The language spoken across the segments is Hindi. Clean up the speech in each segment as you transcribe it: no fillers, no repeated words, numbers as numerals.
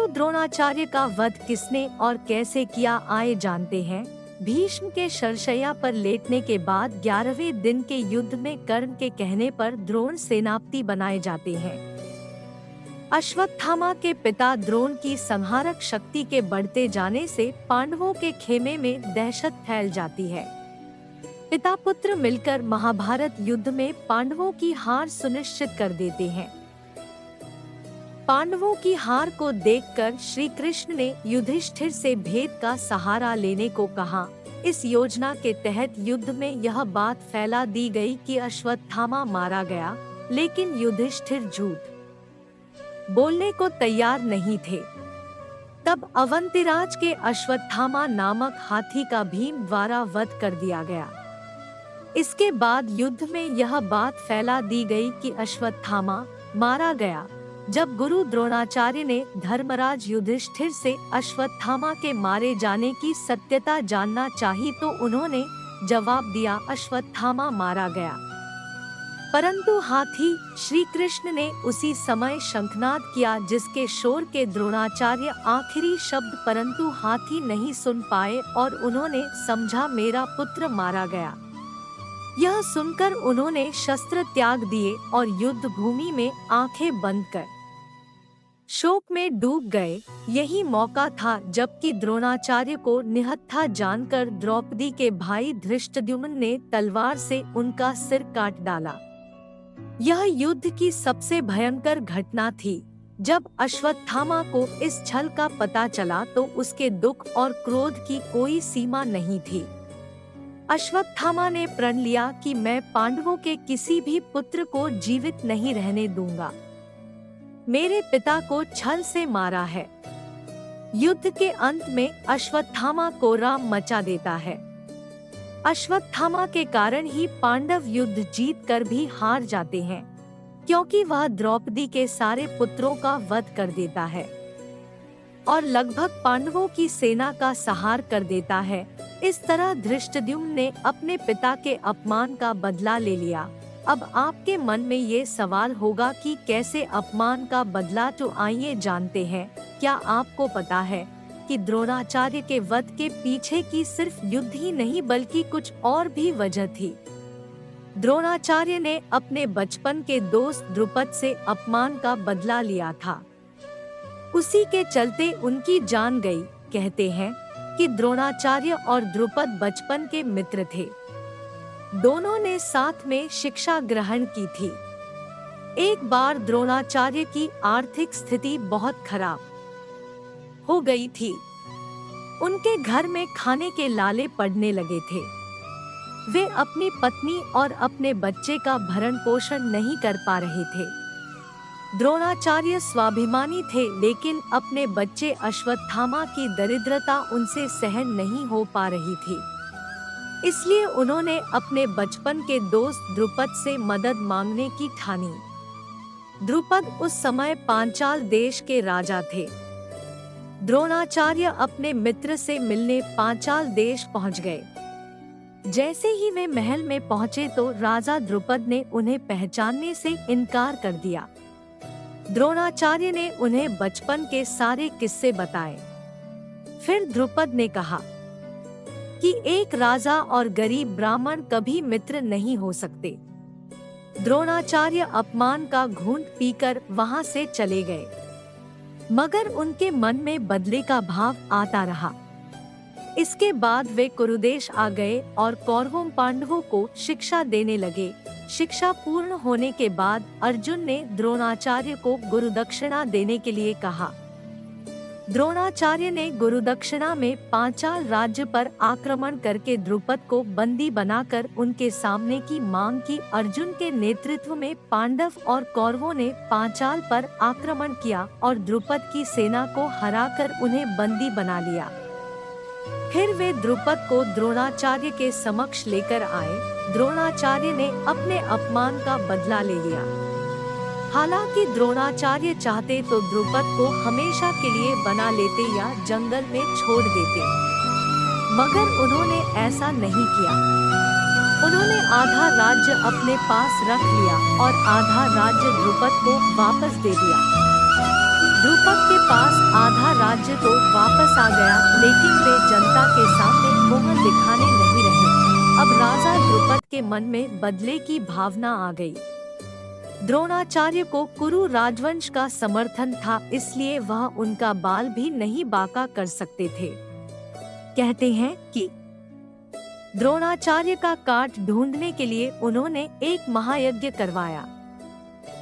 गुरु द्रोणाचार्य का वध किसने और कैसे किया, आए जानते हैं। भीष्म के शरशय्या पर लेटने के बाद 11वें दिन के युद्ध में कर्ण के कहने पर द्रोण सेनापति बनाए जाते हैं। अश्वत्थामा के पिता द्रोण की संहारक शक्ति के बढ़ते जाने से पांडवों के खेमे में दहशत फैल जाती है। पिता पुत्र मिलकर महाभारत युद्ध में पांडवों की हार सुनिश्चित कर देते हैं। पांडवों की हार को देखकर श्री कृष्ण ने युधिष्ठिर से भेद का सहारा लेने को कहा। इस योजना के तहत युद्ध में यह बात फैला दी गई कि अश्वत्थामा मारा गया, लेकिन युधिष्ठिर झूठ बोलने को तैयार नहीं थे। तब अवंतिराज के अश्वत्थामा नामक हाथी का भीम द्वारा वध कर दिया गया। इसके बाद युद्ध में यह बात फैला दी गई कि अश्वत्थामा मारा गया। जब गुरु द्रोणाचार्य ने धर्मराज युधिष्ठिर से अश्वत्थामा के मारे जाने की सत्यता जानना चाही तो उन्होंने जवाब दिया, अश्वत्थामा मारा गया। परंतु हाथी श्री कृष्ण ने उसी समय शंखनाद किया, जिसके शोर के द्रोणाचार्य आखिरी शब्द परंतु हाथी नहीं सुन पाए और उन्होंने समझा मेरा पुत्र मारा गया। यह सुनकर उन्होंने शस्त्र त्याग दिए और युद्ध भूमि में आंखें बंद कर शोक में डूब गए। यही मौका था जबकि द्रोणाचार्य को निहत्था जानकर द्रौपदी के भाई धृष्टद्युम्न ने तलवार से उनका सिर काट डाला। यह युद्ध की सबसे भयंकर घटना थी। जब अश्वत्थामा को इस छल का पता चला तो उसके दुख और क्रोध की कोई सीमा नहीं थी। अश्वत्थामा ने प्रण लिया कि मैं पांडवों के किसी भी पुत्र को जीवित नहीं रहने दूंगा। मेरे पिता को छल से मारा है। युद्ध के अंत में अश्वत्थामा को राम मचा देता है। अश्वत्थामा के कारण ही पांडव युद्ध जीत कर भी हार जाते हैं, क्योंकि वह द्रौपदी के सारे पुत्रों का वध कर देता है और लगभग पांडवों की सेना का संहार कर देता है। इस तरह धृष्टद्युम्न ने अपने पिता के अपमान का बदला ले लिया। अब आपके मन में ये सवाल होगा कि कैसे अपमान का बदला, तो आइए जानते हैं। क्या आपको पता है कि द्रोणाचार्य के वध के पीछे की सिर्फ युद्ध ही नहीं बल्कि कुछ और भी वजह थी। द्रोणाचार्य ने अपने बचपन के दोस्त द्रुपद से अपमान का बदला लिया था। उसी के चलते उनकी जान गई। कहते हैं कि द्रोणाचार्य और द्रुपद बचपन के मित्र थे। दोनों ने साथ में शिक्षा ग्रहण की थी। एक बार द्रोणाचार्य की आर्थिक स्थिति बहुत खराब हो गई थी। उनके घर में खाने के लाले पड़ने लगे थे। वे अपनी पत्नी और अपने बच्चे का भरण पोषण नहीं कर पा रहे थे। द्रोणाचार्य स्वाभिमानी थे, लेकिन अपने बच्चे अश्वत्थामा की दरिद्रता उनसे सहन नहीं हो पा रही थी। इसलिए उन्होंने अपने बचपन के दोस्त द्रुपद से मदद मांगने की ठानी। द्रुपद उस समय पांचाल देश के राजा थे। द्रोणाचार्य अपने मित्र से मिलने पांचाल देश पहुंच गए। जैसे ही वे महल में पहुंचे तो राजा द्रुपद ने उन्हें पहचानने से इनकार कर दिया। द्रोणाचार्य ने उन्हें बचपन के सारे किस्से बताए। फिर द्रुपद ने कहा कि एक राजा और गरीब ब्राह्मण कभी मित्र नहीं हो सकते। द्रोणाचार्य अपमान का घूंट पीकर वहां से चले गए, मगर उनके मन में बदले का भाव आता रहा। इसके बाद वे कुरुदेश आ गए और कौरवों पांडवों को शिक्षा देने लगे। शिक्षा पूर्ण होने के बाद अर्जुन ने द्रोणाचार्य को गुरुदक्षिणा देने के लिए कहा। द्रोणाचार्य ने गुरुदक्षिणा में पांचाल राज्य पर आक्रमण करके द्रुपद को बंदी बनाकर उनके सामने की मांग की। अर्जुन के नेतृत्व में पांडव और कौरवों ने पांचाल पर आक्रमण किया और द्रुपद की सेना को हराकर उन्हें बंदी बना लिया। फिर वे द्रुपद को द्रोणाचार्य के समक्ष लेकर आए। द्रोणाचार्य ने अपने अपमान का बदला ले लिया। हालांकि द्रोणाचार्य चाहते तो द्रुपद को हमेशा के लिए बना लेते या जंगल में छोड़ देते, मगर उन्होंने ऐसा नहीं किया। उन्होंने आधा राज्य अपने पास रख लिया और आधा राज्य द्रुपद को वापस दे दिया। द्रुपद के पास आधा राज्य तो वापस आ गया, लेकिन वे जनता के सामने मुंह दिखाने नहीं रहे। अब राजा द्रुपद के मन में बदले की भावना आ गई। द्रोणाचार्य को कुरु राजवंश का समर्थन था, इसलिए वह उनका बाल भी नहीं बांका कर सकते थे। कहते हैं कि द्रोणाचार्य का काट ढूंढने के लिए उन्होंने एक महायज्ञ करवाया।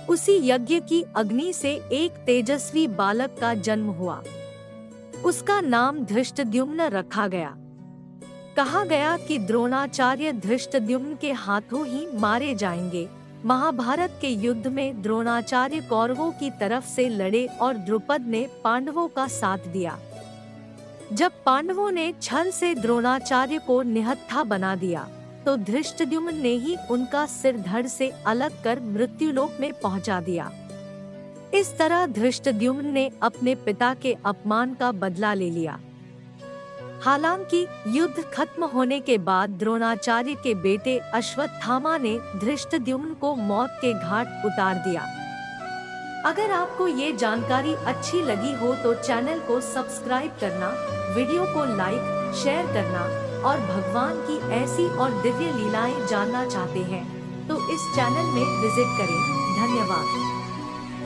उसी यज्ञ की अग्नि से एक तेजस्वी बालक का जन्म हुआ। उसका नाम धृष्टद्युम्न रखा गया। कहा गया कि द्रोणाचार्य धृष्टद्युम्न के हाथों ही मारे जाएंगे। महाभारत के युद्ध में द्रोणाचार्य कौरवों की तरफ से लड़े और द्रुपद ने पांडवों का साथ दिया। जब पांडवों ने छल से द्रोणाचार्य को निहत्था बना दिया, तो धृष्टद्युम्न ने ही उनका सिर धड़ से अलग कर मृत्युलोक में पहुंचा दिया। इस तरह धृष्टद्युम्न ने अपने पिता के अपमान का बदला ले लिया। हालांकि युद्ध खत्म होने के बाद द्रोणाचार्य के बेटे अश्वत्थामा ने धृष्टद्युम्न को मौत के घाट उतार दिया। अगर आपको ये जानकारी अच्छी लगी हो तो चैनल को सब्सक्राइब करना, वीडियो को लाइक, शेयर करना और भगवान की ऐसी और दिव्य लीलाएं जानना चाहते हैं तो इस चैनल में विजिट करें। धन्यवाद।